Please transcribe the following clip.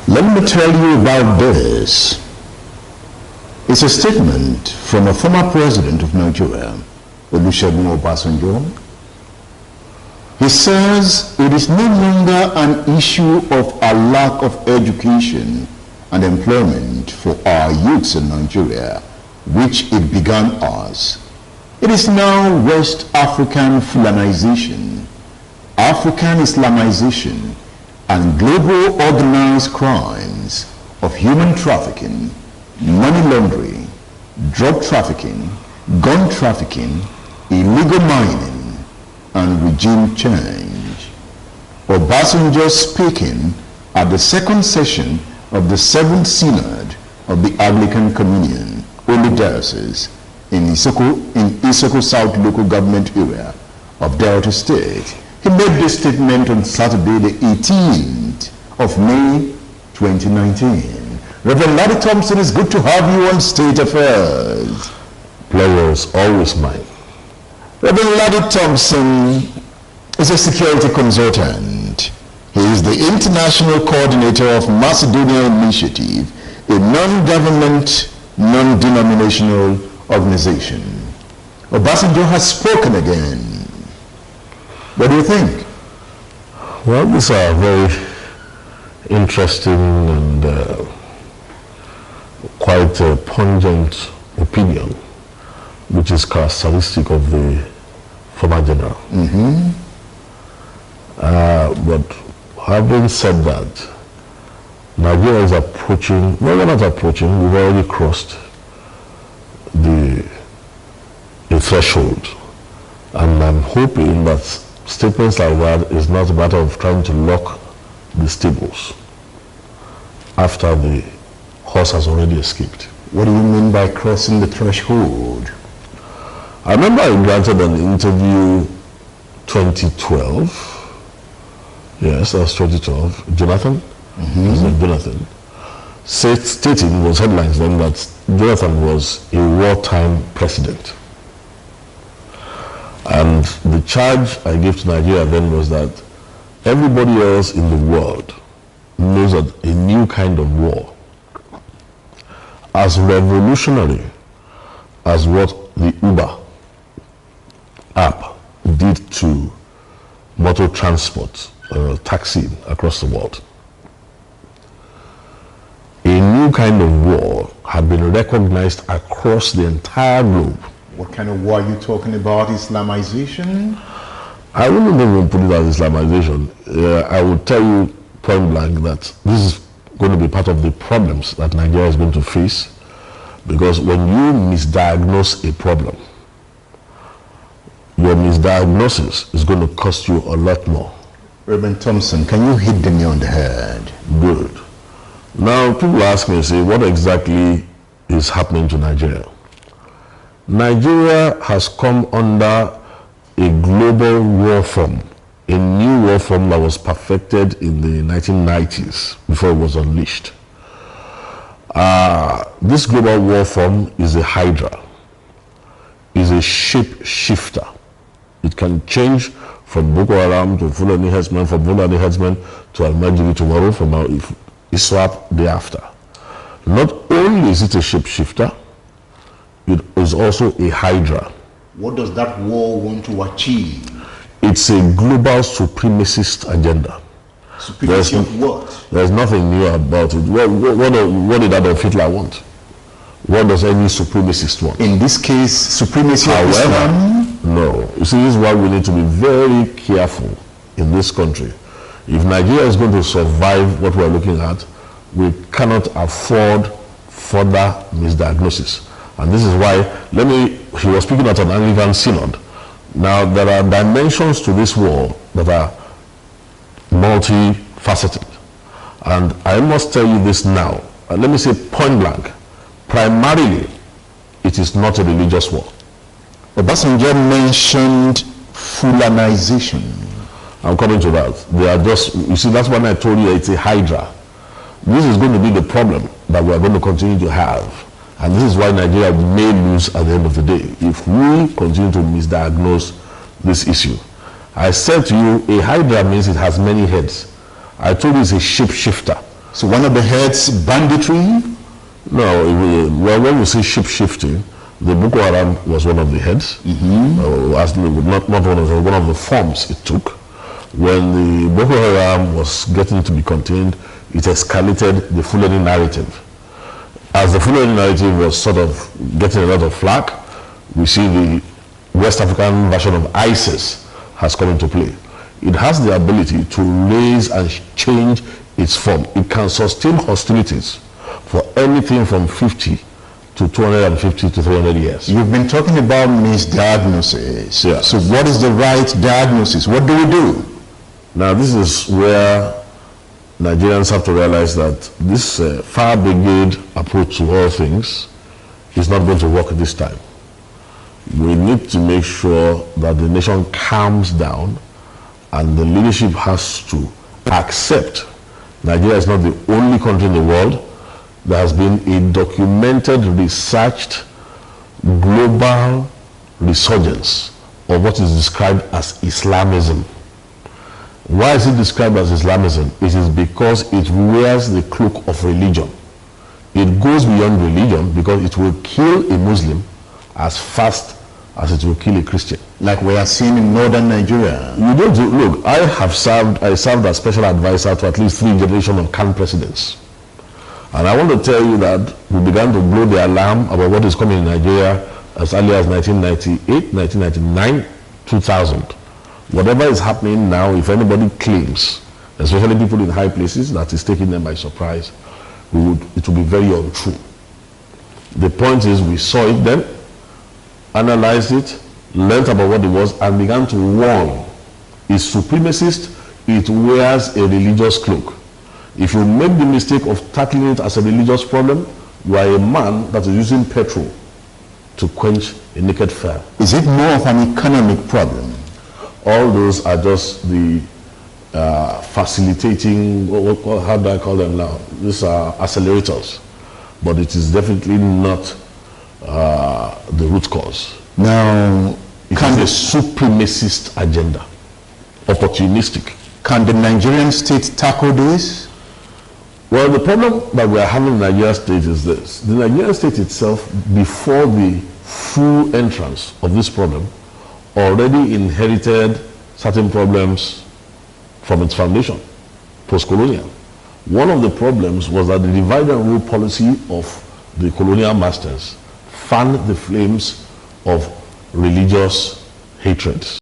Let me tell you about this. It's a statement from a former president of Nigeria, Olusegun Obasanjo. He says it is no longer an issue of a lack of education and employment for our youths in Nigeria, which it began as. It is now West African Fulanisation, African Islamization, and global organized crimes of human trafficking, money laundering, drug trafficking, gun trafficking, illegal mining, and regime change. Obasanjo speaking at the second session of the 7th Synod of the Anglican Communion, Holy Diocese, in Isoko South local government area of Delta State. He made this statement on Saturday, the 18th of May, 2019. Reverend Ladi Thompson, it's good to have you on State Affairs. Pleasure is always mine. Reverend Ladi Thompson is a security consultant. He is the International Co-ordinator of Macedonian Initiative, a non-government, non-denominational organization. Obasanjo has spoken again. What do you think? Well, these are very interesting and quite a pungent opinion, which is characteristic of the former general. But having said that, Nigeria is approaching, well, we're not approaching, we've already crossed the threshold. And I'm hoping that statements like that is not a matter of trying to lock the stables after the horse has already escaped. What do you mean by crossing the threshold? I remember I granted an interview 2012. Yes, that was 2012. Jonathan? Jonathan. Stating, was headlines then, that Jonathan was a wartime president. And the charge I gave to Nigeria then was that everybody else in the world knows that a new kind of war, as revolutionary as what the Uber app did to motor transport, taxi across the world, a new kind of war had been recognized across the entire globe. What kind of war are you talking about? Islamization? I wouldn't even put it as Islamization. I would tell you point blank that this is going to be part of the problems that Nigeria is going to face, because when you misdiagnose a problem, your misdiagnosis is going to cost you a lot more. Reverend Thompson, can you hit the nail on the head? Good. Now, people ask me, say, what exactly is happening to Nigeria? Nigeria has come under a global war form, a new war form that was perfected in the 1990s before it was unleashed. This global war form is a hydra, is a shape shifter. It can change from Boko Haram to Fulani herdsmen, from Fulani herdsmen to Al-Majiri tomorrow, from ISWAP day after. Not only is it a shape shifter, it is also a hydra. What does that war want to achieve? It's a global supremacist agenda. Supremacy of what? There's nothing new about it. What did Adolf Hitler want? What does any supremacist want? In this case, supremacy of Islam? No. You see, this is why we need to be very careful in this country. If Nigeria is going to survive what we're looking at, we cannot afford further misdiagnosis. And this is why, he was speaking at an Anglican synod. Now, there are dimensions to this war that are multifaceted. And I must tell you this now, let me say point blank, primarily, it is not a religious war. Obasanjo mentioned Fulanization. I'm coming to that. They are just, you see, that's when I told you it's a hydra. This is going to be the problem that we are going to continue to have. And this is why Nigeria may lose at the end of the day if we continue to misdiagnose this issue. I said to you, a hydra means it has many heads. I told you it's a shapeshifter. So one of the heads, banditry? No, well, when we say ship-shifting, the Boko Haram was one of the heads. Not one of the forms it took. When the Boko Haram was getting to be contained, it escalated the Fulani narrative. As the Fulani narrative was sort of getting a lot of flack, we see the West African version of ISIS has come into play. It has the ability to raise and change its form. It can sustain hostilities for anything from 50 to 250 to 300 years. You've been talking about misdiagnosis. Yeah. So what is the right diagnosis? What do we do? Now this is where Nigerians have to realize that this fire brigade approach to all things is not going to work this time. We need to make sure that the nation calms down, and the leadership has to accept Nigeria is not the only country in the world. There has been a documented, researched, global resurgence of what is described as Islamism. Why is it described as Islamism? It is because it wears the cloak of religion. It goes beyond religion because it will kill a Muslim as fast as it will kill a Christian. Like we are seeing in northern Nigeria. You don't do, look, I served as special advisor to at least 3 generations of Khan presidents. And I want to tell you that we began to blow the alarm about what is coming in Nigeria as early as 1998, 1999, 2000. Whatever is happening now, if anybody claims, especially people in high places, that is taking them by surprise, it will be very untrue. The point is, we saw it then, analyzed it, learned about what it was, and began to warn. It's supremacist, it wears a religious cloak. If you make the mistake of tackling it as a religious problem, you are a man that is using petrol to quench a naked fire. Is it more of an economic problem? All those are just the facilitating, how do I call them now? These are accelerators. But it is definitely not the root cause. Now, it is a supremacist agenda, opportunistic. Can the Nigerian state tackle this? Well, the problem that we are having in the Nigerian state is this. The Nigerian state itself, before the full entrance of this problem, already inherited certain problems from its foundation, post-colonial. One of the problems was that the divide and rule policy of the colonial masters fanned the flames of religious hatred.